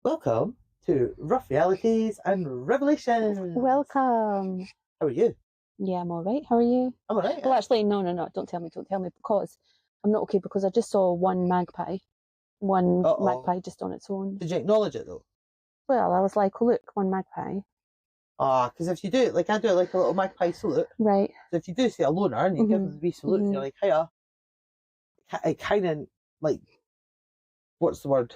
Welcome to Rough Realities and Revelations. Welcome. How are you? Yeah, I'm all right. How are you? I'm alright. Well, actually, no. Don't tell me, because I'm not okay because I just saw one magpie just on its own. Did you acknowledge it though? Well, I was like, oh, look, one magpie. Because if you do it, like I do it like a little magpie salute. Right. So if you do see a loner and you give them the wee salute and you're like, hiya, it kind of like, what's the word?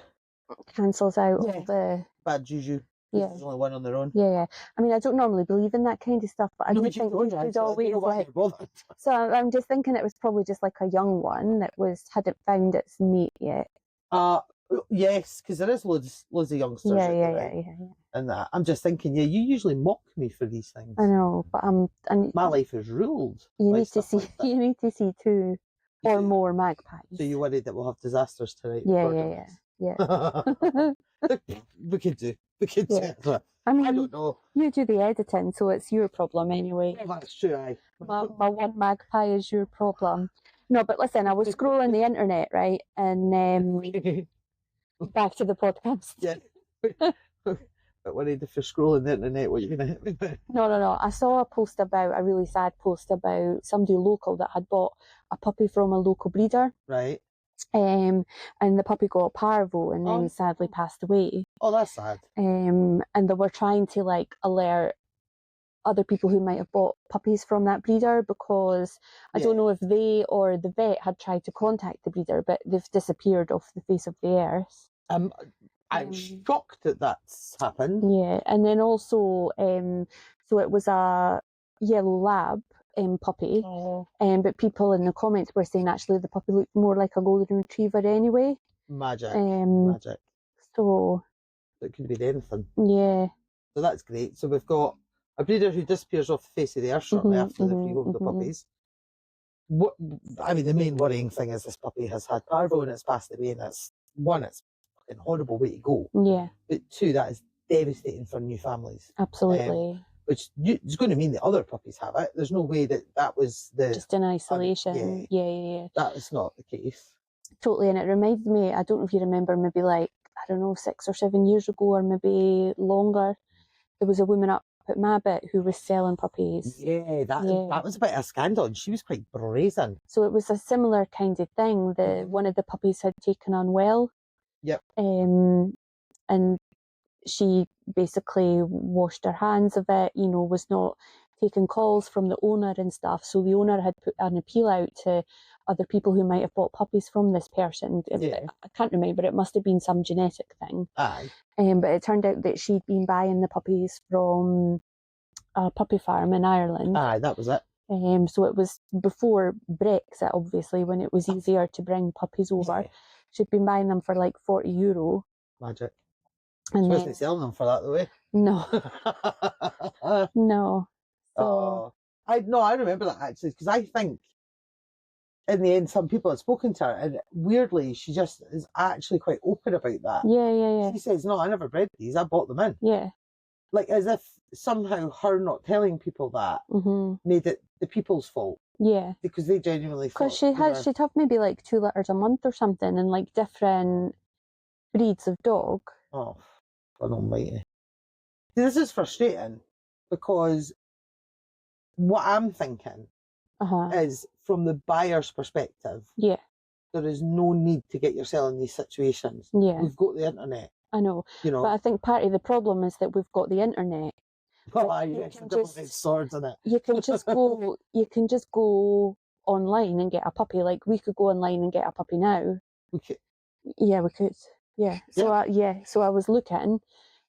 Cancels out all the bad juju. Yeah. There's only one on their own. Yeah. I mean, I don't normally believe in that kind of stuff, but I do think you it's always like. So I'm just thinking it was probably just like a young one that hadn't found its mate yet. Yes, because there is loads of youngsters. Yeah. And that I'm just thinking, you usually mock me for these things. I know, but my life is ruled. You need to see. You need to see two or more magpies. So you're worried that we'll have disasters tonight? Yeah. we could do. I mean, I don't know. You do the editing, so it's your problem anyway. Oh, that's true. My one magpie is your problem. No, but listen, I was scrolling the internet, right, and back to the podcast. Yeah. But worried if you're scrolling the internet, what are you going to hit me with? No. I saw a really sad post about somebody local that had bought a puppy from a local breeder. Right. And the puppy got parvo and then sadly passed away. Oh, that's sad. And they were trying to like alert other people who might have bought puppies from that breeder because I don't know if they or the vet had tried to contact the breeder, but they've disappeared off the face of the earth. I'm shocked that that's happened. Yeah, and then also, so it was a yellow lab puppy, but people in the comments were saying actually the puppy looked more like a golden retriever anyway. Magic. So it could be anything. Yeah. So that's great. So we've got a breeder who disappears off the face of the earth shortly after they freehold the puppies. The main worrying thing is this puppy has had parvo and it's passed away, and it's a horrible way to go. Yeah. But two, that is devastating for new families. Absolutely. Which is going to mean that other puppies have it. There's no way that was just in isolation. Yeah. That is not the case. Totally, and it reminds me, I don't know if you remember, maybe like, I don't know, 6 or 7 years ago, or maybe longer, there was a woman up at Mabbit who was selling puppies. Yeah, that was a bit of a scandal, and she was quite brazen. So it was a similar kind of thing. One of the puppies had taken unwell. Yep. And she basically washed her hands of it, was not taking calls from the owner and stuff. So the owner had put an appeal out to other people who might have bought puppies from this person. I can't remember, it must have been some genetic thing. Aye. But it turned out that she'd been buying the puppies from a puppy farm in Ireland. Aye, that was it. So it was before Brexit, obviously, when it was easier to bring puppies over. Yeah. She'd been buying them for like €40. Magic. And she wasn't selling them for that, though, eh? No. No. So... I remember that, actually, because I think in the end some people had spoken to her, and weirdly she just is actually quite open about that. Yeah. She says, no, I never bred these, I bought them in. Yeah. Like as if somehow her not telling people that made it the people's fault. Yeah. Because they genuinely thought... Because she'd have maybe like 2 litters a month or something, and like different breeds of dog. Oh, God almighty. This is frustrating because what I'm thinking is from the buyer's perspective. Yeah. There is no need to get yourself in these situations. Yeah. We've got the internet. I know. But I think part of the problem is that we've got the internet. Double-edged swords in it. You can just go online and get a puppy. Like we could go online and get a puppy now. We could. Yeah, we could. Yeah. So I was looking.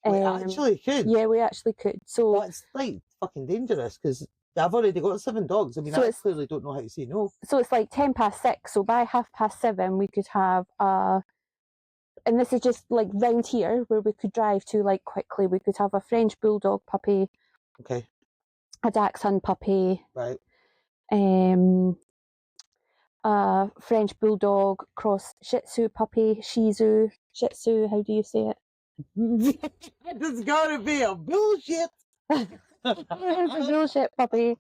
We actually could. Yeah, we actually could. So that's like fucking dangerous because I've already got 7 dogs. I mean, I clearly don't know how to say no. So it's like 6:10. So by 7:30, we could have and this is just like round here where we could drive to like quickly. We could have a French Bulldog puppy. Okay. A Dachshund puppy. Right. A French Bulldog cross Shih Tzu puppy. Shih Tzu. How do you say it? There's gotta be a bullshit. A bullshit puppy.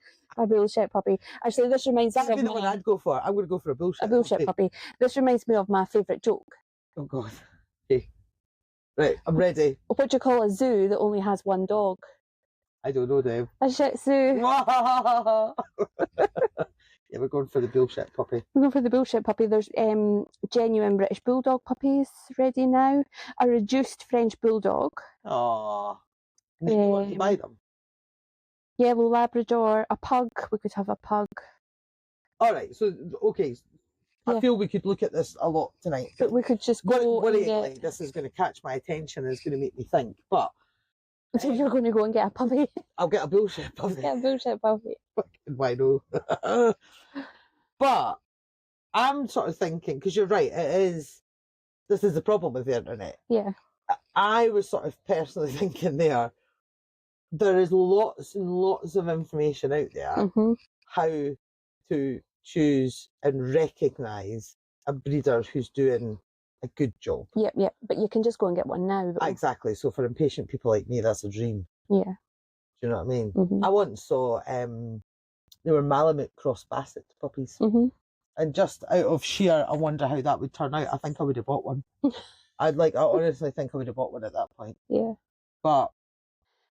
Actually, this reminds me of... That'd be the one I'd go for. I'm going to go for a bullshit puppy. This reminds me of my favourite joke. Oh, God. Okay. Right, I'm ready. What do you call a zoo that only has one dog? I don't know, Deb. A Shih Tzu. Yeah, we're going for the bullshit puppy. We're going for the bullshit puppy. There's genuine British Bulldog puppies ready now. A reduced French Bulldog. Aww. Do you want to buy them? Yellow Labrador. A pug. We could have a pug. All right, so, okay. Yeah. I feel we could look at this a lot tonight. But we could just go Worryingly, this is going to catch my attention and it's going to make me think. But so you're going to go and get a puppy? I'll get a bullshit puppy. Get a bullshit puppy. Why no? But I'm sort of thinking, because you're right, this is the problem with the internet. Yeah. I was sort of personally thinking there is lots and lots of information out there how to choose and recognise a breeder who's doing a good job. Yep. But you can just go and get one now, though. Exactly. So for impatient people like me, that's a dream. Yeah. Do you know what I mean? I once saw they were Malamute cross Basset puppies. And just out of sheer, I wonder how that would turn out. I think I would have bought one. I honestly think I would have bought one at that point. Yeah. But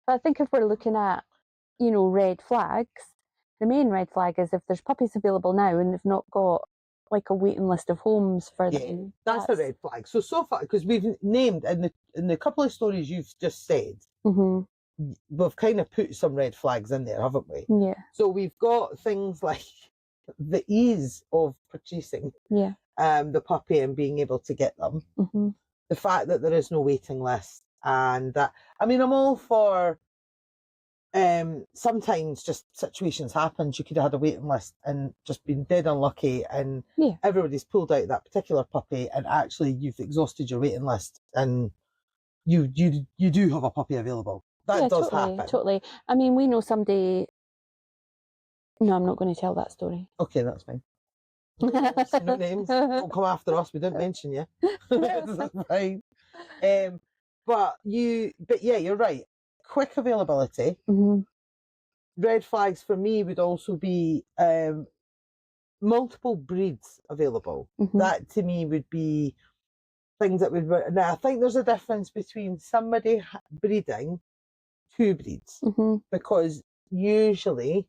I think if we're looking at, red flags, the main red flag is if there's puppies available now and they've not got like a waiting list of homes for them. That's a red flag. So far, because we've named in the couple of stories you've just said, we've kind of put some red flags in there, haven't we? Yeah. So we've got things like the ease of purchasing the puppy and being able to get them. The fact that there is no waiting list, and that, I mean, I'm all for sometimes just situations happen. You could have had a waiting list and just been dead unlucky, and everybody's pulled out that particular puppy, and actually you've exhausted your waiting list and you do have a puppy available. That does happen. Totally. I mean, we know somebody. No, I'm not going to tell that story. Okay, that's fine. No names. Don't come after us. We didn't mention you. That's fine. But yeah, you're right. Quick availability. Red flags for me would also be multiple breeds available. That to me would be things that would. Now I think there's a difference between somebody breeding two breeds, because usually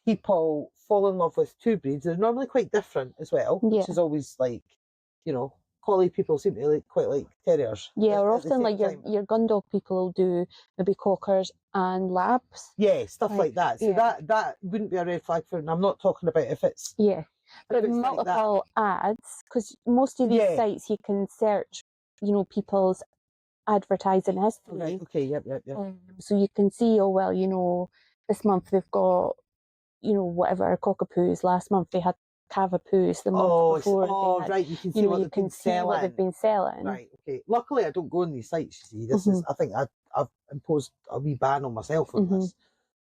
people fall in love with two breeds. They're normally quite different as well, which is always like, collie people seem to quite like terriers. Yeah, or often like your gun dog people will do maybe cockers and labs. Yeah, stuff like that. So that wouldn't be a red flag for, and I'm not talking about if it's... Yeah, but multiple ads, because most of these sites you can search, people's advertising history. Right, okay, yep. So you can see, this month they've got, whatever, cockapoos. Last month they had cavapoos. The month before right, you can see what they've been selling. What they've been selling. Right, okay. Luckily I don't go on these sites, you see. This is, I think I've imposed a wee ban on myself on this.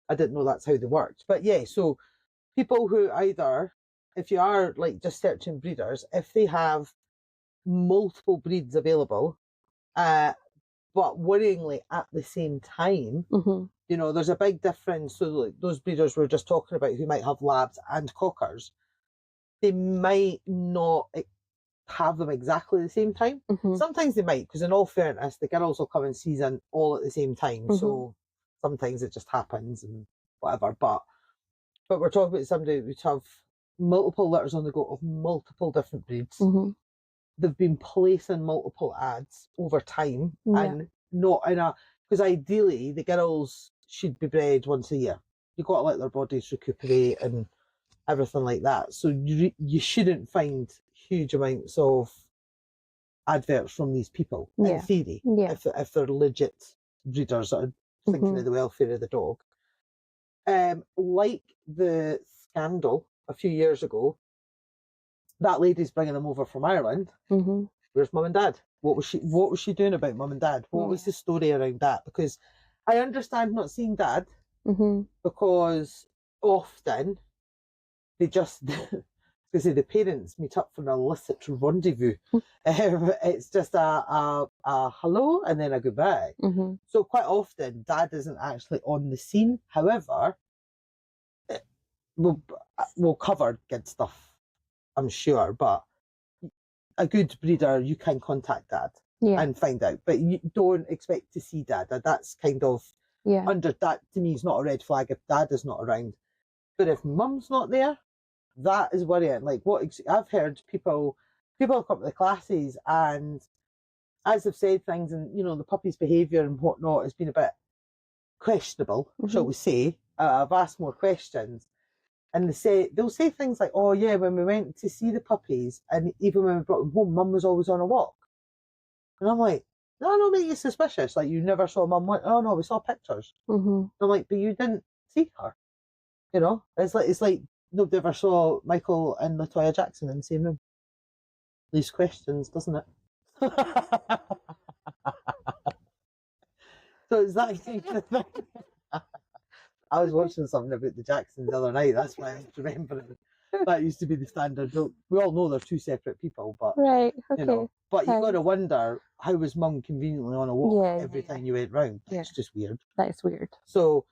I didn't know that's how they worked. But yeah, so people who either, if you are like just searching breeders, if they have multiple breeds available, but worryingly at the same time, there's a big difference. So like those breeders we're just talking about who might have labs and cockers, they might not have them exactly the same time. Sometimes they might, because in all fairness, the girls will come in season all at the same time. So sometimes it just happens and whatever. But we're talking about somebody who'd have multiple litters on the go of multiple different breeds. They've been placing multiple ads over time, and not in a, because ideally the girls should be bred once a year. You've got to let their bodies recuperate and everything like that. So you shouldn't find huge amounts of adverts from these people, in theory, if they're legit breeders that are thinking of the welfare of the dog. Like the scandal a few years ago, that lady's bringing them over from Ireland. Where's mum and dad? What was she doing about mum and dad? What was the story around that? Because I understand not seeing dad, because often they just, the parents meet up for an illicit rendezvous. It's just a hello and then a goodbye. So quite often dad isn't actually on the scene. However, we'll cover good stuff, I'm sure, but a good breeder, you can contact dad. and find out. But you don't expect to see Dad. That's kind of under that, to me, is not a red flag if Dad is not around. But if Mum's not there, that is worrying. Like I've heard people have come to the classes, and as they've said things, and the puppy's behaviour and whatnot has been a bit questionable, shall we say. I've asked more questions, and they'll say things like, "Oh yeah, when we went to see the puppies, and even when we brought them home, Mum was always on a walk." And I'm like, "No, no, make you suspicious. Like you never saw Mum." "Oh no, we saw pictures." And I'm like, "But you didn't see her." It's like nobody ever saw Michael and Latoya Jackson in the same room. Leaves questions, doesn't it? So it's that kind of thing. I was watching something about the Jacksons the other night. That's why I remember it. That used to be the standard joke. We all know they're two separate people, but right, okay. But you've got to wonder, how was Mum conveniently on a walk every time you went round? That's just weird. That is weird. So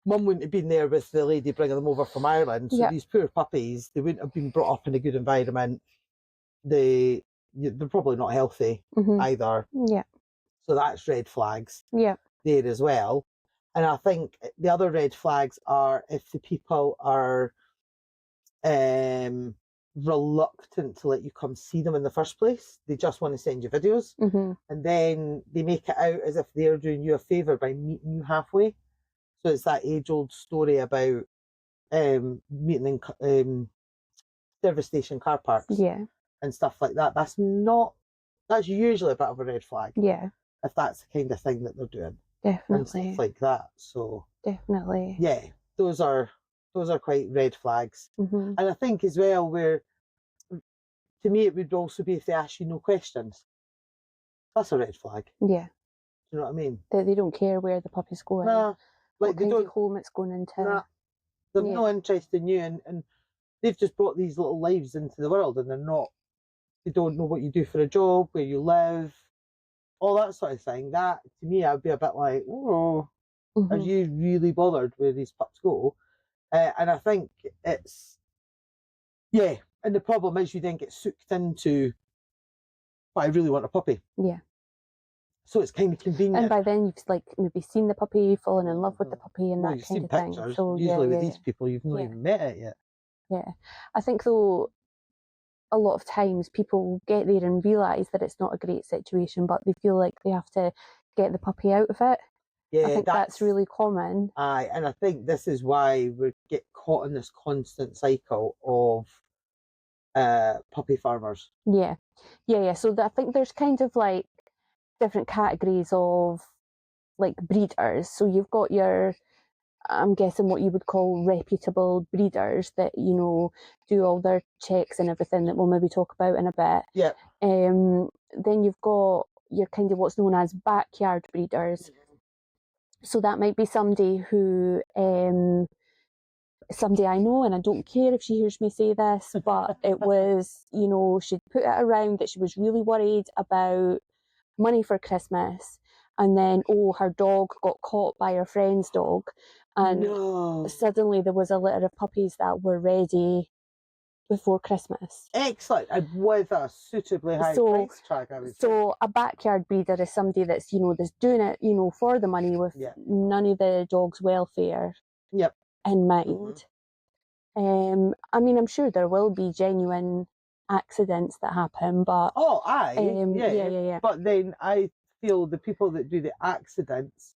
Mum wouldn't have been there with the lady bringing them over from Ireland. So these poor puppies, they wouldn't have been brought up in a good environment. They're probably not healthy either. Yeah. So that's red flags there as well. And I think the other red flags are if the people are reluctant to let you come see them in the first place. They just want to send you videos. And then they make it out as if they're doing you a favour by meeting you halfway. So it's that age-old story about meeting in service station car parks and stuff like that. That's usually a bit of a red flag. Yeah. If that's the kind of thing that they're doing. Definitely. And stuff like that. So definitely. Yeah, those are quite red flags. And I think as well, to me it would also be if they ask you no questions. That's a red flag. Yeah. Do you know what I mean? They don't care where the puppy's going. Nah. Like what kind of home it's going into. Nah. They've no interest in you, and they've just brought these little lives into the world, and they don't know what you do for a job, where you live, all that sort of thing. That, to me, I'd be a bit like, oh, are you really bothered where these pups go? And I think it's, and the problem is you then get sucked into, but I really want a puppy. Yeah. So it's kind of convenient. And by then you've maybe seen the puppy, fallen in love with the puppy and that kind of thing. Pictures. So usually with these people, you've not even met it yet. Yeah. I think though, a lot of times people get there and realise that it's not a great situation, but they feel like they have to get the puppy out of it. Yeah, I think that's really common. Aye, and I think this is why we get caught in this constant cycle of puppy farmers. Yeah. So I think there's kind of like different categories of like breeders. So you've got your, I'm guessing what you would call reputable breeders that, do all their checks and everything that we'll maybe talk about in a bit. Yeah. Then you've got your kind of what's known as backyard breeders. So that might be somebody who, somebody I know, and I don't care if she hears me say this, but it was, she'd put it around that she was really worried about money for Christmas. And then, her dog got caught by her friend's dog. And suddenly there was a litter of puppies that were ready before Christmas. Excellent. And with a suitably high price tag, I would say. So a backyard breeder is somebody that's, that's doing it, for the money with none of the dog's welfare in mind. I mean, I'm sure there will be genuine accidents that happen, but... Oh, aye. Yeah. But then I feel the people that do the accidents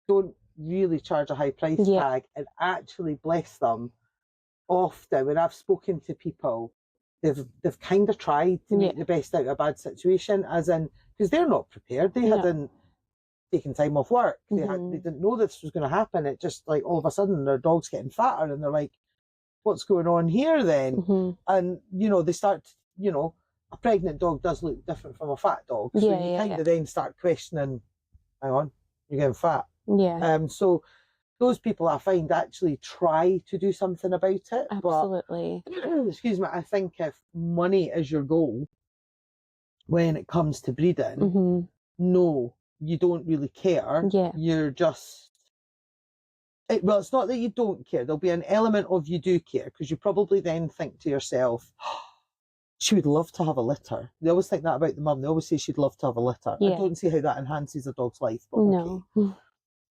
don't really charge a high price tag, and actually, bless them, often when I've spoken to people, they've kind of tried to make the best out of a bad situation, as in, because they're not prepared. They hadn't taken time off work. They didn't know this was going to happen. It just like all of a sudden their dog's getting fatter, and they're like, what's going on here then? And they start, a pregnant dog does look different from a fat dog, so you kind of then start questioning, hang on, you're getting fat. So those people, I find, actually try to do something about it. Absolutely. But, excuse me, I think if money is your goal when it comes to breeding, no, you don't really care. You're just... Well, it's not that you don't care. There'll be an element of you do care, because you probably then think to yourself, she would love to have a litter. They always think that about the mum. They always say she'd love to have a litter. Yeah. I don't see how that enhances a dog's life, but No. okay.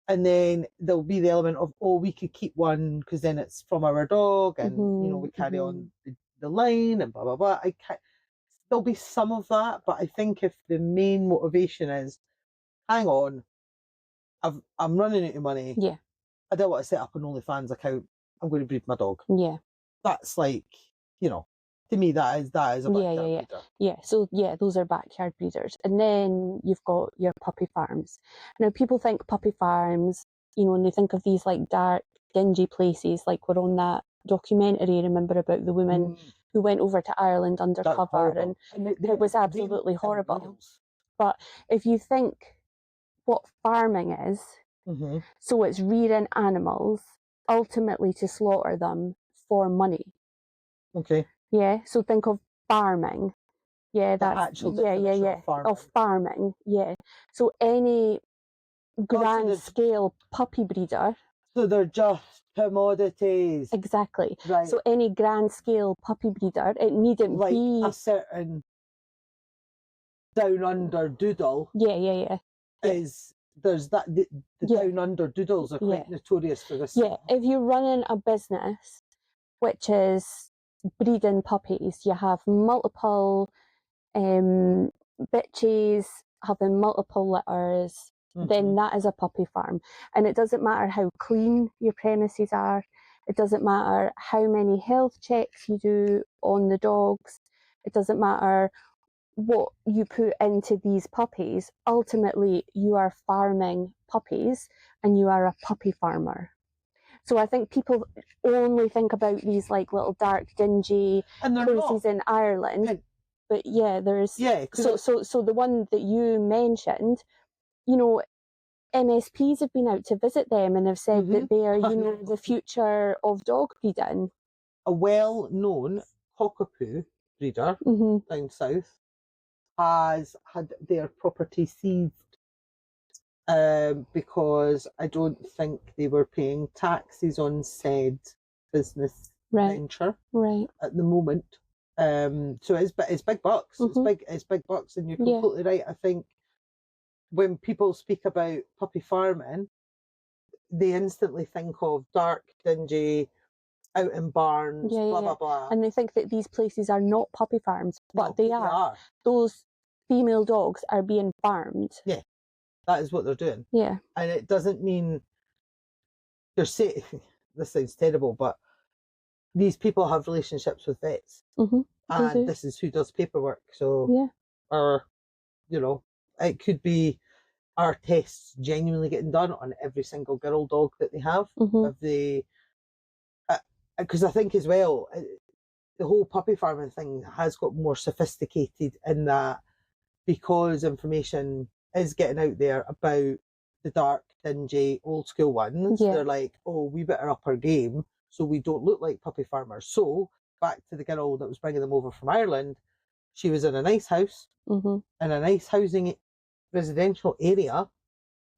And then there'll be the element of, oh, we could keep one because then it's from our dog, and you know, we carry on the line and blah blah blah. There'll be some of that, but I think if the main motivation is, hang on, I'm running out of money. Yeah. I don't want to set up an OnlyFans account. I'm going to breed my dog. Yeah. That's like, you know, to me that is a backyard breeder. Yeah. So yeah, those are backyard breeders. And then you've got your puppy farms. Now people think puppy farms, you know, and they think of these like dark, dingy places, like we're on that documentary, remember, about the woman who went over to Ireland undercover, and it was absolutely horrible. But if you think what farming is, so it's rearing animals ultimately to slaughter them for money. Okay. Yeah, so think of farming. Yeah, that's actual definition of farming. Yeah, so any grand scale puppy breeder. So they're just commodities. Exactly. Right. So any grand scale puppy breeder, it needn't like be a certain down under doodle. Yeah. Is there's that the down under doodles are quite notorious for this. Yeah, if you're running a business which is breeding puppies, you have multiple bitches having multiple litters, then that is a puppy farm. And it doesn't matter how clean your premises are, it doesn't matter how many health checks you do on the dogs, it doesn't matter what you put into these puppies. Ultimately, you are farming puppies and you are a puppy farmer. So I think people only think about these like little dark, dingy places in Ireland. But yeah, there's so the one that you mentioned, you know, MSPs have been out to visit them and have said that they are, you know, the future of dog breeding. A well-known cockapoo breeder down south has had their property seized because I don't think they were paying taxes on said business venture at the moment. So it's big bucks. It's big bucks, and you're completely right. I think when people speak about puppy farming, they instantly think of dark, dingy, out in barns, blah blah blah. And they think that these places are not puppy farms, but they are. Those female dogs are being farmed. Yeah, that is what they're doing. Yeah, and it doesn't mean you're saying this sounds terrible, but these people have relationships with vets, and this is who does paperwork. So, or you know, it could be our tests genuinely getting done on every single girl dog that they have. If they, because I think as well, the whole puppy farming thing has got more sophisticated in that, because information is getting out there about the dark, dingy, old school ones. They're like, oh, we better up our game so we don't look like puppy farmers. So back to the girl that was bringing them over from Ireland, she was in a nice house, in a nice housing residential area.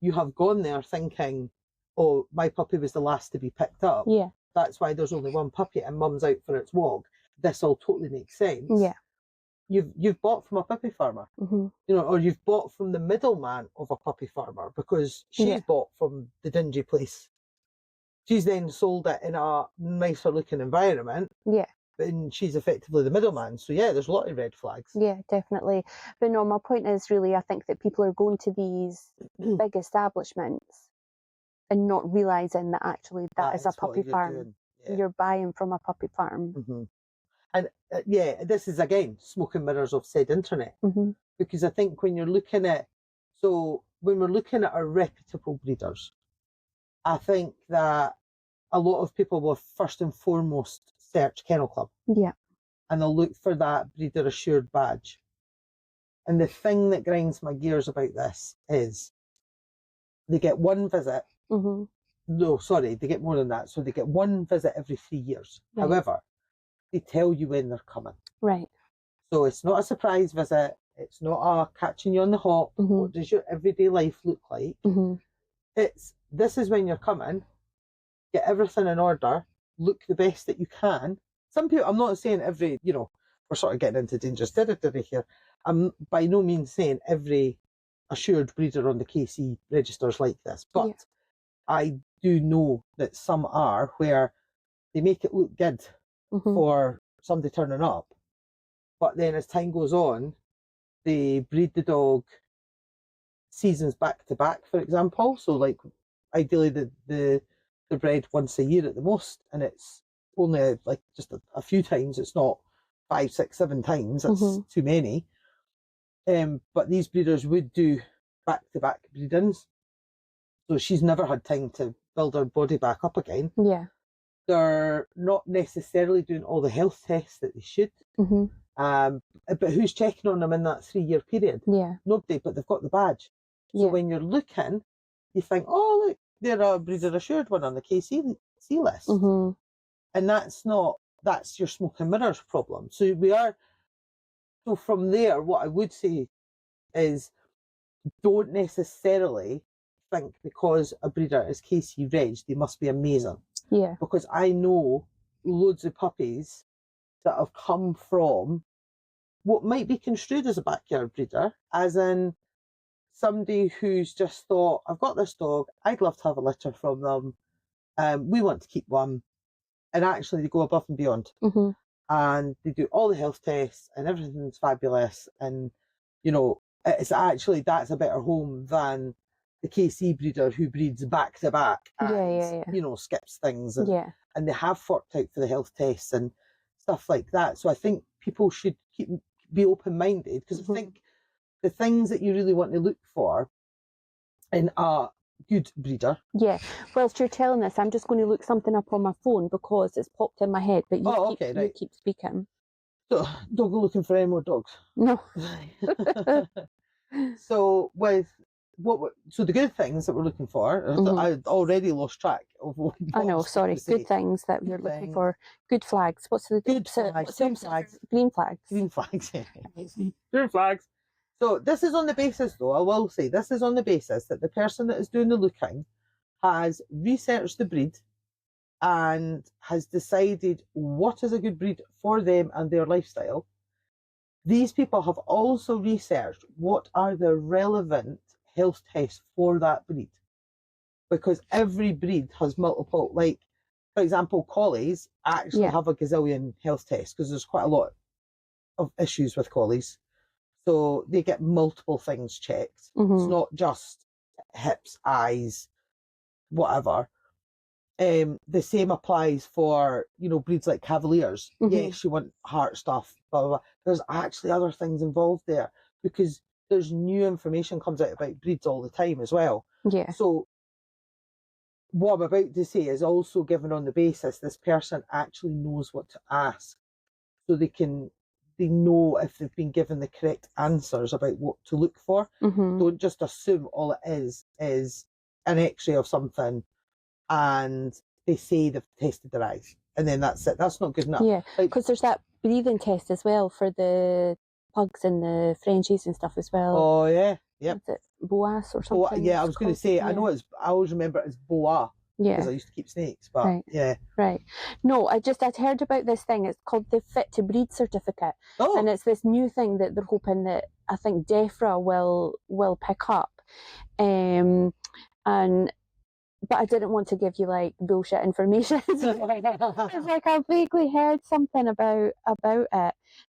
You have gone there thinking, oh, my puppy was the last to be picked up. Yeah. That's why there's only one puppy and mum's out for its walk. This all totally makes sense. Yeah. You've bought from a puppy farmer, you know, or you've bought from the middleman of a puppy farmer, because she's bought from the dingy place. She's then sold it in a nicer looking environment. Yeah. And she's effectively the middleman. So yeah, there's a lot of red flags. Yeah, definitely. But no, my point is really, I think that people are going to these big establishments and not realising that actually that is a puppy farm. Yeah. You're buying from a puppy farm. And this is again smoke and mirrors of said internet, because I think when you're looking at, so when we're looking at our reputable breeders, I think that a lot of people will first and foremost search Kennel Club, and they'll look for that breeder assured badge. And the thing that grinds my gears about this is they get one visit. No, sorry, they get more than that. So they get one visit every 3 years. However, they tell you when they're coming. Right. So it's not a surprise visit. It's not a catching you on the hop. What does your everyday life look like? It's, this is when you're coming. Get everything in order. Look the best that you can. Some people, I'm not saying every, you know, we're sort of getting into dangerous territory here. I'm by no means saying every assured breeder on the KC registers like this, but I do know that some are, where they make it look good for somebody turning up, but then as time goes on, they breed the dog seasons back to back, for example. So like ideally they're bred once a year at the most, and it's only like just a few times. It's not 5, 6, 7 times. That's too many. But these breeders would do back to back breedings, so she's never had time to build her body back up again. Yeah. They're not necessarily doing all the health tests that they should. But who's checking on them in that 3-year period? Yeah. Nobody, but they've got the badge. So when you're looking, you think, oh, look, they're a breeder assured one on the KC list. And that's your smoke and mirrors problem. So so from there, what I would say is don't necessarily think because a breeder is KC reg, they must be amazing. Yeah. Because I know loads of puppies that have come from what might be construed as a backyard breeder, as in somebody who's just thought, I've got this dog, I'd love to have a litter from them, we want to keep one, and actually they go above and beyond, and they do all the health tests and everything's fabulous, and it's actually, that's a better home than the KC breeder who breeds back to back and skips things, and they have forked out for the health tests and stuff like that. So I think people should be open-minded, because I think the things that you really want to look for in a good breeder. Yeah. Whilst you're telling this, I'm just going to look something up on my phone because it's popped in my head, but you keep speaking. So, don't go looking for any more dogs. No. So so the good things that we're looking for, I already lost track of what I know, sorry. Good things that we're looking for. Good flags. What's the good flags? Green flags. Green flags. Green flags, yeah. Green flags. So this is on the basis, though, I will say, this is on the basis that the person that is doing the looking has researched the breed and has decided what is a good breed for them and their lifestyle. These people have also researched what are the relevant health tests for that breed, because every breed has multiple, like, for example, collies actually have a gazillion health tests because there's quite a lot of issues with collies. So they get multiple things checked. It's not just hips, eyes, whatever. The same applies for, breeds like Cavaliers. Yes, you want heart stuff, blah, blah, blah. There's actually other things involved there, because there's new information comes out about breeds all the time as well. Yeah. So what I'm about to say is also given on the basis this person actually knows what to ask, so they know if they've been given the correct answers about what to look for. Don't just assume all it is an x-ray of something and they say they've tested their eyes and then that's it. That's not good enough. Yeah, because there's that breathing test as well for the pugs and the Frenchies and stuff as well. Oh yeah, yep. Is it Boas or something? Yeah, I was going to say, I know I always remember it as Boa. Yeah. Because I used to keep snakes, but yeah. Right. No, I'd heard about this thing. It's called the Fit to Breed certificate. Oh. And it's this new thing that they're hoping that I think DEFRA will pick up. But I didn't want to give you like bullshit information. It's like I vaguely heard something about it.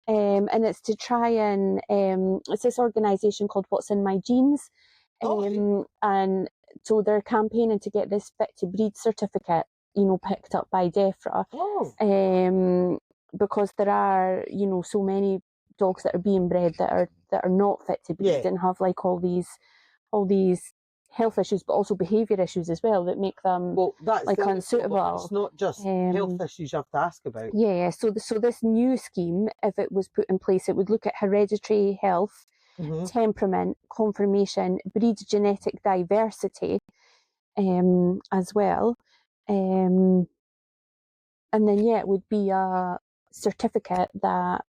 And it's to try and it's this organisation called What's in My Genes. And so they're campaigning to get this Fit to Breed certificate, picked up by DEFRA. Because there are, so many dogs that are being bred that are not fit to breed and have like all these health issues, but also behaviour issues as well that make them like unsuitable. It's not just health issues you have to ask about. Yeah. So this new scheme, if it was put in place, it would look at hereditary health, temperament, conformation, breed genetic diversity, as well, and then it would be a certificate that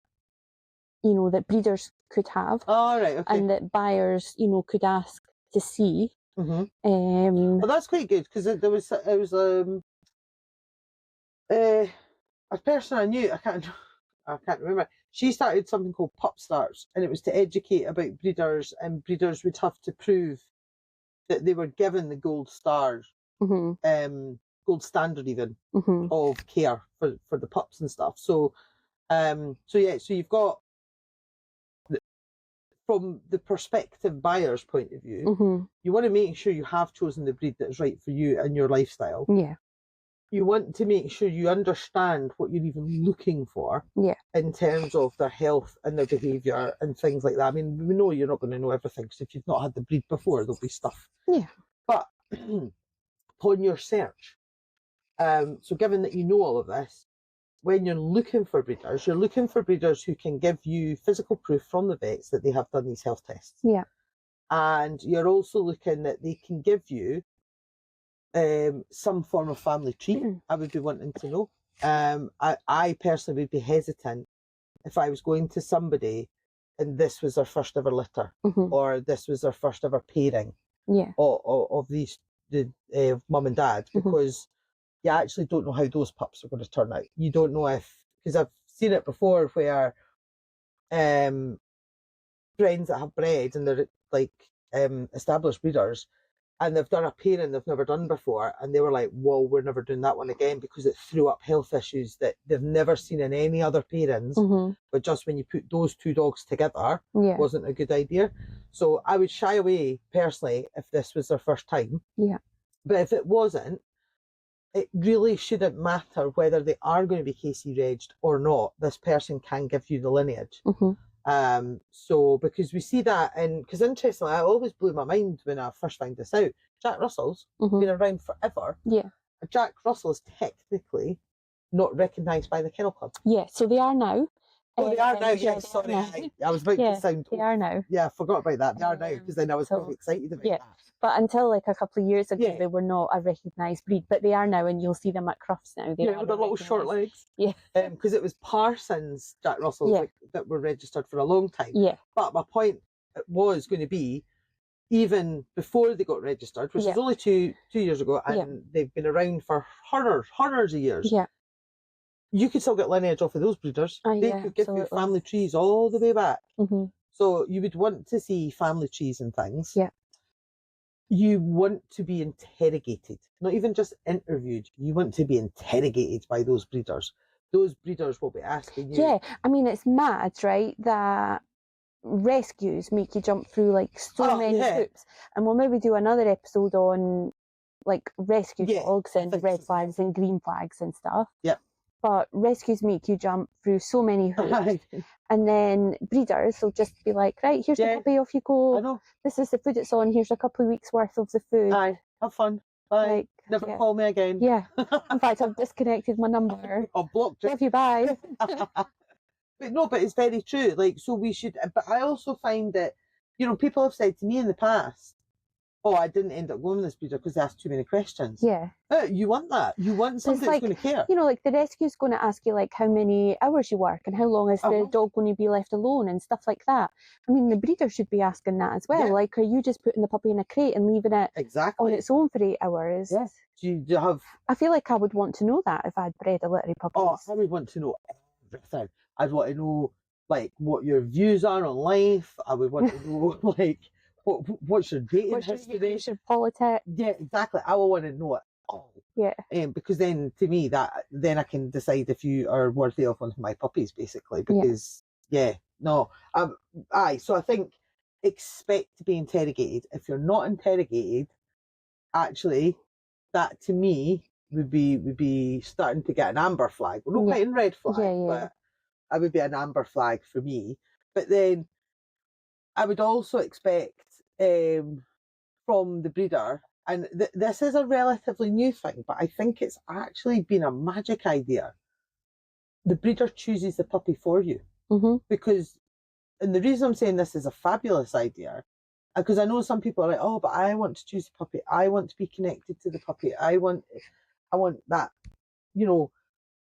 that breeders could have, and that buyers could ask to see. Well, that's quite good, because it was a person I knew. I can't remember. she started something called Pup Starts, and it was to educate about breeders, and breeders would have to prove that they were given the gold star, gold standard even of care for the pups and stuff. So, so you've got, from the prospective buyer's point of view, you want to make sure you have chosen the breed that is right for you and your lifestyle. Yeah. You want to make sure you understand what you're even looking for in terms of their health and their behaviour and things like that. I mean, we know you're not going to know everything, because if you've not had the breed before, there'll be stuff. Yeah. But upon your search, so given that you know all of this, when you're looking for breeders who can give you physical proof from the vets that they have done these health tests. Yeah. And you're also looking that they can give you some form of family tree. I would be wanting to know. I personally would be hesitant if I was going to somebody and this was their first ever litter, or this was their first ever pairing of these mum and dad, because you actually don't know how those pups are going to turn out. You don't know because I've seen it before where friends that have bred and they're like established breeders, and they've done a pairing they've never done before, and they were like, "Whoa, we're never doing that one again," because it threw up health issues that they've never seen in any other pairings. But just when you put those two dogs together, wasn't a good idea. So I would shy away personally if this was their first time. Yeah. But if it wasn't, it really shouldn't matter whether they are going to be KC regged or not. This person can give you the lineage. So because we see that, and because interestingly, I always blew my mind when I first found this out. Jack Russell's been around forever. Yeah. Jack Russell is technically not recognised by the Kennel Club. Yeah, so they are now. Oh, they are now. Yeah, Yes, sorry, I was about to sound. They are now. Yeah, I forgot about that. They are now, because then I was so excited about that. But until like a couple of years ago, they were not a recognised breed, but they are now, and you'll see them at Crufts now. They with the little short legs. Yeah. Because it was Parsons Jack Russells that were registered for a long time. Yeah. But my point was going to be, even before they got registered, which was only two years ago, and they've been around for hundreds of years. Yeah. You could still get lineage off of those breeders. They could give you family trees all the way back. So you would want to see family trees and things. Yeah. You want to be interrogated, not even just interviewed. You want to be interrogated by those breeders. Those breeders will be asking you. Yeah, I mean, it's mad, right, that rescues make you jump through like so many hoops. And we'll maybe do another episode on like rescue dogs and red flags and green flags and stuff. Yeah. But rescues make you jump through so many hoops. And then breeders will just be like, right, here's the puppy, off you go. I know. This is the food it's on. Here's a couple of weeks worth of the food. Aye, have fun. Bye. Like, never call me again. Yeah. In fact, I've disconnected my number. I've blocked it. Love you, bye. But it's very true. Like, so we should. But I also find that, people have said to me in the past, "Oh, I didn't end up going with this breeder because they asked too many questions." Yeah. You want that. You want somebody that's going to care. Like the rescue's going to ask you like how many hours you work and how long is the dog going to be left alone and stuff like that. I mean, the breeder should be asking that as well. Yeah. Like, are you just putting the puppy in a crate and leaving it on its own for 8 hours? Yes. Do you have? I feel like I would want to know that if I'd bred a litter of puppies. Oh, I would want to know everything. I'd want to know like what your views are on life. I would want to know like what's your dating history, what's your politics. Yeah, exactly. I will want to know it all. Yeah. Because then, to me, then I can decide if you are worthy of one of my puppies, basically. Because so I think expect to be interrogated. If you're not interrogated, actually, that to me would be starting to get an amber flag. We're not quite in red flag, but I would be an amber flag for me. But then I would also expect from the breeder, and this is a relatively new thing, but I think it's actually been a magic idea. The breeder chooses the puppy for you. Because, and the reason I'm saying this is a fabulous idea, because I know some people are like, "Oh, but I want to choose the puppy. I want to be connected to the puppy. I want that,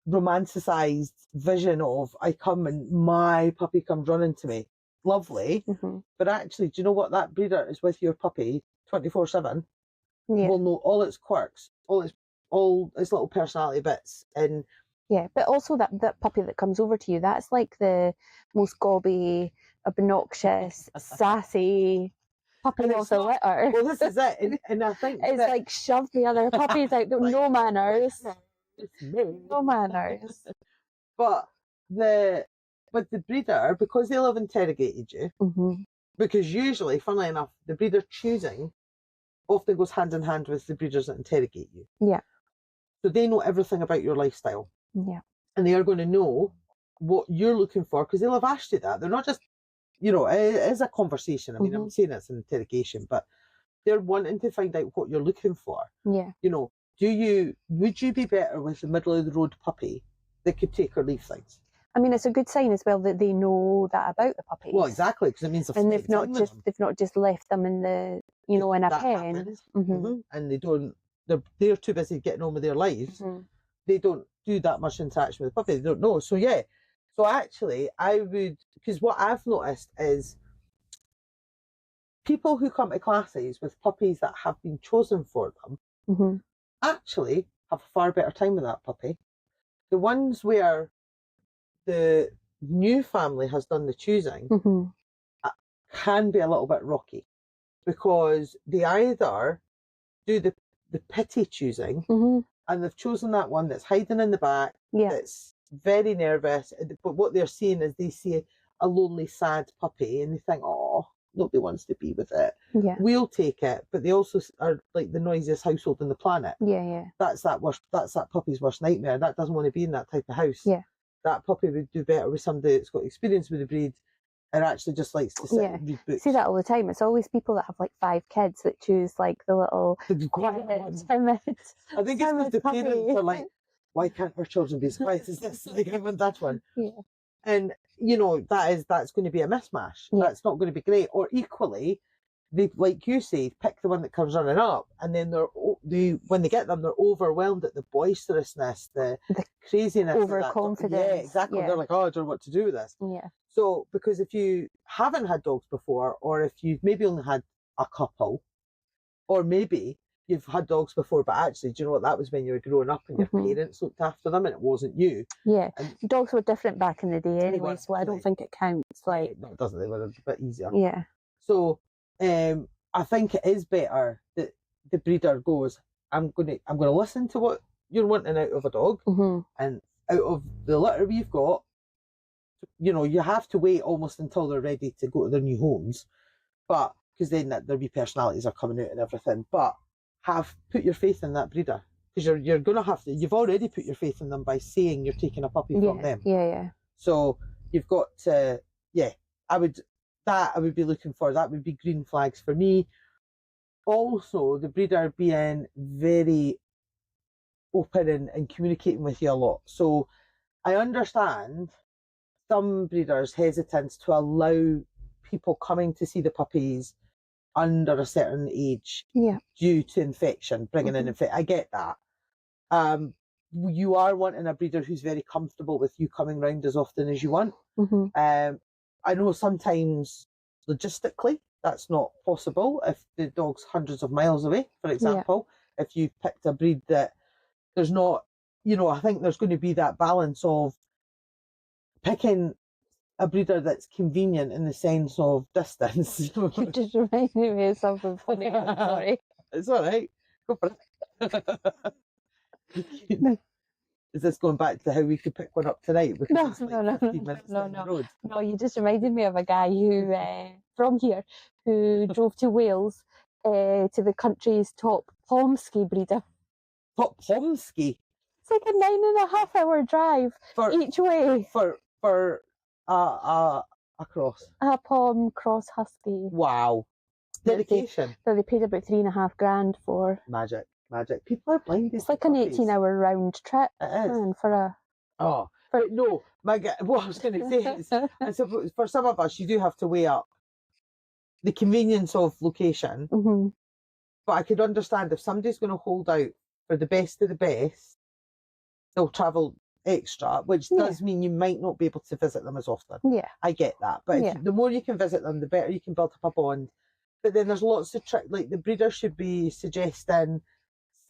romanticized vision of I come and my puppy comes running to me." Lovely. But actually, do you know what? That breeder is with your puppy 24/7. Will know all its quirks, all its little personality bits, and Yeah, but also that puppy that comes over to you, that's like the most gobby, obnoxious, sassy puppy And of it's the not- litter. Well, this is it. And I think It's that like shove the other puppies out. Like, No manners. it's me. No manners. But the breeder, because they'll have interrogated you, Mm-hmm. because usually, funnily enough, the breeder choosing often goes hand in hand with the breeders that interrogate you. Yeah. So they know everything about your lifestyle. Yeah. And they are going to know what you're looking for, because they'll have asked you that. They're not just, you know, it is a conversation. I mean, I'm saying it's an interrogation, but they're wanting to find out what you're looking for. Yeah. You know, would you be better with a middle of the road puppy that could take or leave things? I mean, it's a good sign as well that they know that about the puppies. Well, exactly, because it means and they've not just left them in the in a that pen. happens. And they don't. They're too busy getting on with their lives. They don't do that much interaction with the puppy. They don't know. So yeah. So actually, I would, because what I've noticed is people who come to classes with puppies that have been chosen for them actually have a far better time with that puppy. The ones where the new family has done the choosing can be a little bit rocky, because they either do the pity choosing and they've chosen that one that's hiding in the back, that's very nervous, but what they're seeing is they see a lonely, sad puppy and they think, oh, nobody wants to be with it. Yeah. We'll take it. But they also are like the noisiest household on the planet. Yeah, yeah. That's that puppy's worst nightmare. That doesn't want to be in that type of house. Yeah. That puppy would do better with somebody that's got experience with the breed and actually just likes to sit and read books. See that all the time. It's always people that have like 5 kids that choose like the little quiet, timid. I think it's because the parents are like, why can't our children be as quiet as this? Like, I want that one. Yeah. And you know, that's going to be a mismatch. Yeah. That's not going to be great. Or equally, they, like you say, pick the one that comes running up, and then when they get them, they're overwhelmed at the boisterousness, the craziness, overconfidence. Yeah, exactly. Yeah. They're like, oh, I don't know what to do with this. Yeah. So, because if you haven't had dogs before, or if you've maybe only had a couple, or maybe you've had dogs before, but actually, do you know what? That was when you were growing up and your parents looked after them and it wasn't you. Yeah. And dogs were different back in the day anyway, so I don't think it counts. Like, no, it doesn't. They were a bit easier. Yeah. So, I think it is better that the breeder goes, I'm going to listen to what you're wanting out of a dog, and out of the litter we've got, you know, you have to wait almost until they're ready to go to their new homes, but because then their wee personalities are coming out and everything. But put your faith in that breeder, because you're going to have to. You've already put your faith in them by saying you're taking a puppy from them. Yeah, yeah. So you've got to, I would be looking for. That would be green flags for me. Also, the breeder being very open and communicating with you a lot. So I understand some breeders' hesitance to allow people coming to see the puppies under a certain age due to infection, bringing in infection. I get that. You are wanting a breeder who's very comfortable with you coming round as often as you want. I know sometimes logistically that's not possible if the dog's hundreds of miles away, for example. If you picked a breed that there's not, you know, I think there's going to be that balance of picking a breeder that's convenient in the sense of distance. You just reminded me of something funny. I'm sorry. It's all right. Go for it. Is this going back to how we could pick one up tonight? No. No, you just reminded me of a guy who from here who drove to Wales to the country's top Pomsky breeder. Top Pomsky? It's like a 9.5 hour drive each way. For a cross. A Pom cross husky. Wow. Dedication. That they paid about $3,500 for. Magic. People are blind. It's like an 18-hour round trip. It is. Man, for a. Oh. No, what I was going to say is, and so for some of us, you do have to weigh up the convenience of location. But I could understand if somebody's going to hold out for the best of the best, they'll travel extra, which does mean you might not be able to visit them as often. Yeah, I get that. But the more you can visit them, the better you can build up a bond. But then there's lots of like the breeder should be suggesting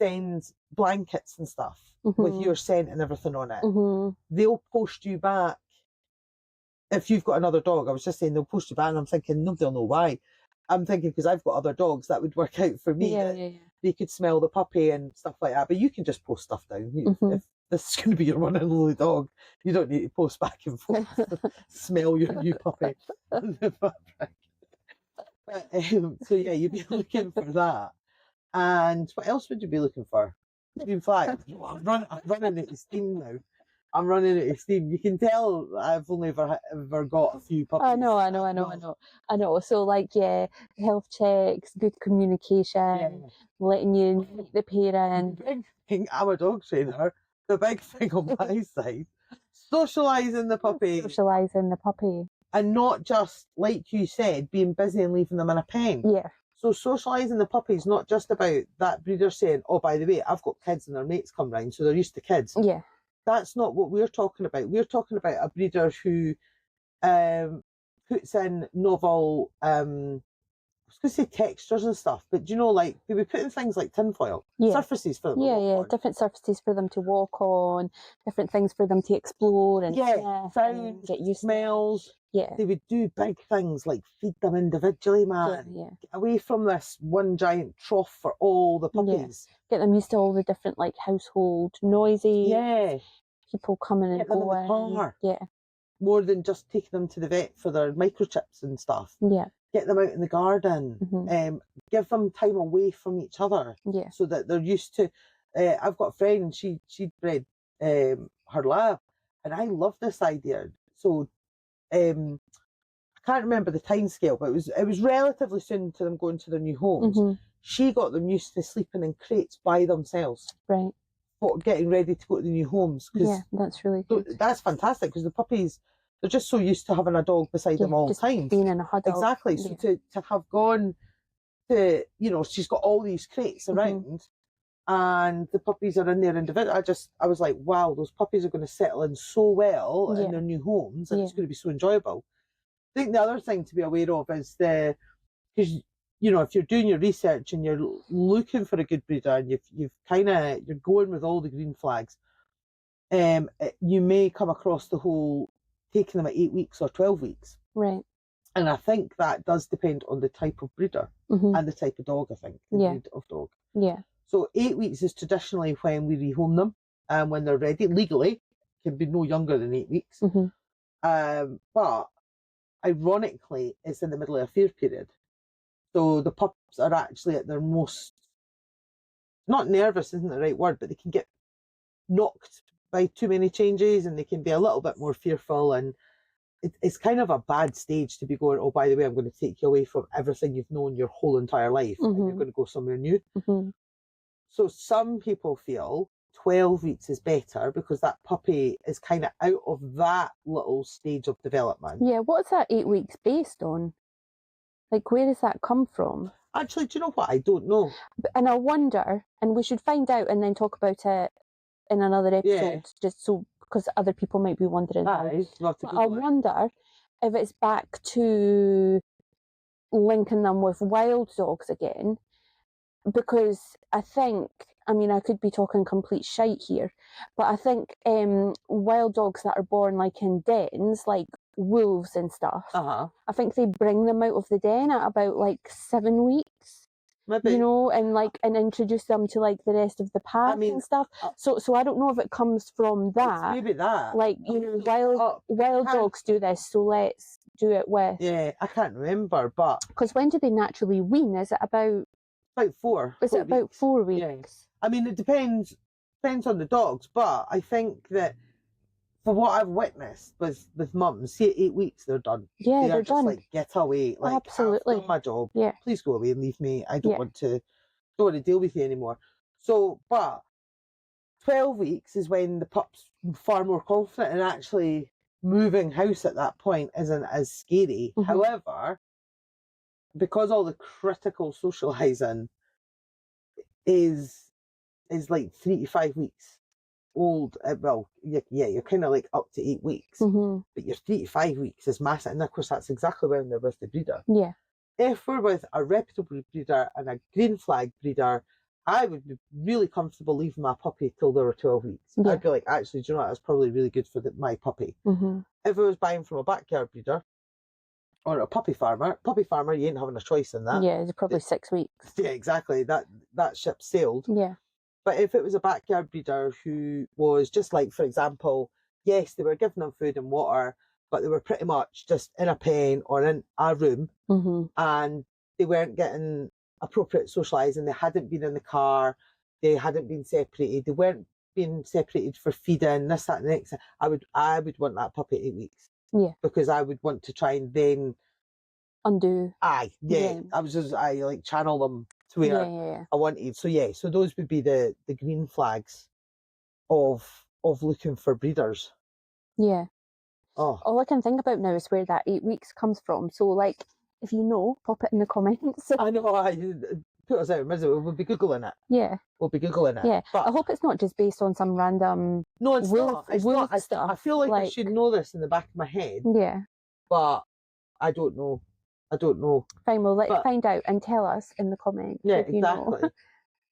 send blankets and stuff with your scent and everything on it, they'll post you back. If you've got another dog, I was just saying they'll post you back, and I'm thinking nobody'll know why. I'm thinking because I've got other dogs that would work out for me. Yeah. They could smell the puppy and stuff like that. But you can just post stuff down. If this is going to be your one and only dog, you don't need to post back and forth. Smell your new puppy on the fabric. But, so yeah, you'd be looking for that. And what else would you be looking for? In fact, I'm running out of steam now. I'm running out of steam. You can tell I've only ever got a few puppies. I know. So like, yeah, health checks, good communication, letting you meet the parent. The big thing, I'm a dog trainer. The big thing on my side, socialising the puppy. And not just, like you said, being busy and leaving them in a pen. Yeah. So socialising the puppy is not just about that breeder saying, oh, by the way, I've got kids and their mates come round, so they're used to kids. Yeah. That's not what we're talking about. We're talking about a breeder who puts in novel, I was going to say textures and stuff, but do you know, like, they would put in things like tinfoil, surfaces for them to walk on. Different surfaces for them to walk on, different things for them to explore and sounds, get used smells. To. Yeah. They would do big things like feed them individually, man. Yeah. Get away from this one giant trough for all the puppies. Get them used to all the different, like, household noises. Yeah. People coming and going. Them in the car. Yeah. More than just taking them to the vet for their microchips and stuff. Yeah. Get them out in the garden. Give them time away from each other. Yeah. So that they're used to. I've got a friend. She bred her lab, and I love this idea. So. I can't remember the time scale, but it was relatively soon to them going to their new homes. She got them used to sleeping in crates by themselves. Right. Getting ready to go to the new homes. Yeah, that's really good. So that's fantastic because the puppies, they're just so used to having a dog beside them all the time. Being in a huddle. Exactly. So to have gone to, she's got all these crates around and the puppies are in there individually. I was like, wow, those puppies are going to settle in so well in their new homes, and it's going to be so enjoyable. I think the other thing to be aware of is because if you're doing your research and you're looking for a good breeder and you're going with all the green flags, you may come across the whole taking them at 8 weeks or 12 weeks. Right. And I think that does depend on the type of breeder and the type of dog, I think, the breed of dog. Yeah. So 8 weeks is traditionally when we rehome them and when they're ready. Legally, can be no younger than 8 weeks. But ironically, it's in the middle of a fear period. So the pups are actually at their most, not nervous isn't the right word, but they can get knocked by too many changes and they can be a little bit more fearful. And it's kind of a bad stage to be going, oh, by the way, I'm going to take you away from everything you've known your whole entire life and you're going to go somewhere new. So some people feel 12 weeks is better because that puppy is kind of out of that little stage of development. Yeah, what's that 8 weeks based on? Like, where does that come from? Actually, do you know what? I don't know. And I wonder, and we should find out and then talk about it in another episode, just so, because other people might be wondering. I wonder if it's back to linking them with wild dogs again. Because I think, I mean, I could be talking complete shite here, but I think wild dogs that are born like in dens, like wolves and stuff, I think they bring them out of the den at about like 7 weeks. Maybe. And introduce them to like the rest of the pack and stuff. So I don't know if it comes from that. Maybe that. Like, wild dogs do this, so let's do it with. Yeah, I can't remember, but. Because when do they naturally wean? Is it about 4? Is it about 4 weeks? Yeah. I mean, it depends on the dogs, but I think that for what I've witnessed with mums, see at 8 weeks they're done. Yeah, they're just done. Like, get away. Like, absolutely. I've done my job. Yeah. Please go away and leave me. I don't want to deal with you anymore. So, but 12 weeks is when the pup's far more confident and actually moving house at that point isn't as scary. However, because all the critical socialising is like 3 to 5 weeks old, you're kind of like up to 8 weeks, but your 3 to 5 weeks is massive, and of course that's exactly when they're with the breeder. Yeah. If we're with a reputable breeder and a green flag breeder I would be really comfortable leaving my puppy till they were 12 weeks. Yeah. I'd be like, actually, do you know what? That's probably really good for my puppy. Mm-hmm. If I was buying from a backyard breeder or a puppy farmer, you ain't having a choice in that. Yeah, it's probably 6 weeks. Yeah, exactly. That ship sailed. Yeah. But if it was a backyard breeder who was just like, for example, yes, they were giving them food and water, but they were pretty much just in a pen or in a room, Mm-hmm. and they weren't getting appropriate socialising. They hadn't been in the car. They hadn't been separated. They weren't being separated for feeding, this, that, and the next. I would want that puppy at 8 weeks. Yeah. Because I would want to try and then undo. Yeah. I like channel them to where I wanted. So yeah, so those would be the green flags of looking for breeders. Yeah. Oh. All I can think about now is where that 8 weeks comes from. So like, if you know, pop it in the comments. I know, put us out of misery. We'll be Googling it. Yeah. We'll be Googling it. Yeah. But I hope it's not just based on some random no, it's not. It's not. stuff. I feel like I should know this in the back of my head. Yeah. But I don't know. Fine, well, let's find out and tell us in the comments. Yeah, if you exactly.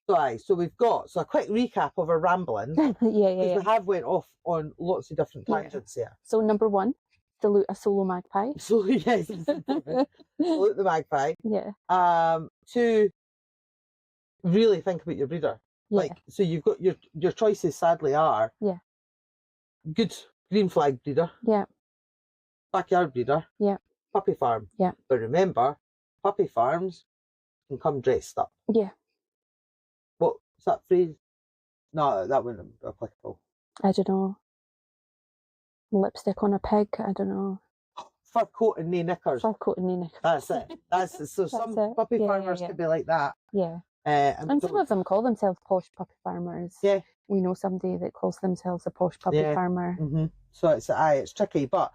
Know. So we've got a quick recap of our rambling. Yeah. We have went off on lots of different tangents here. So number 1, salute a solo magpie. So yes, salute the magpie. Yeah. 2, really think about your breeder. Yeah. Like, so you've got your choices. Sadly, are good green flag breeder. Yeah. Backyard breeder. Yeah. Puppy farm. Yeah. But remember, puppy farms can come dressed up. Yeah. What's that phrase? No, that wouldn't be applicable. I don't know. Lipstick on a pig. I don't know. Fur coat and nae knickers. Fur coat and nae knickers. That's it. So some puppy farmers could be like that. Yeah. And some of them call themselves posh puppy farmers. Yeah. We know somebody that calls themselves a posh puppy farmer. Mm-hmm. So it's tricky. But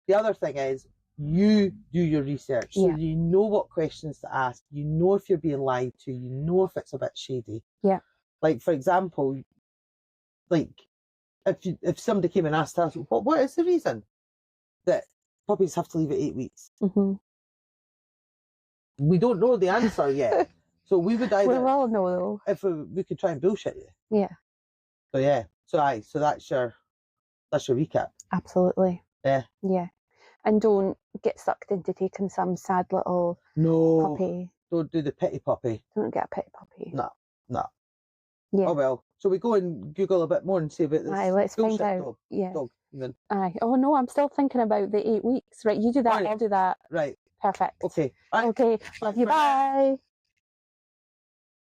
the other thing is, you do your research. So you know what questions to ask. You know if you're being lied to. You know if it's a bit shady. Yeah. Like, for example, like if somebody came and asked us, what is the reason that puppies have to leave at 8 weeks? Mm-hmm. We don't know the answer yet. So we would either... We'll all know, though. If we could try and bullshit you. Yeah. So yeah. So that's your recap. Absolutely. Yeah. Yeah. And don't get sucked into taking some sad little puppy. Don't do the pity puppy. Don't get a pity puppy. No. Yeah. Oh well. Shall we go and Google a bit more and see about this? Aye, let's find out. Dog. Then. Aye. Oh no, I'm still thinking about the 8 weeks. Right, you do that, I'll do that. Right. Perfect. Okay. Right. Okay. Love you. Bye.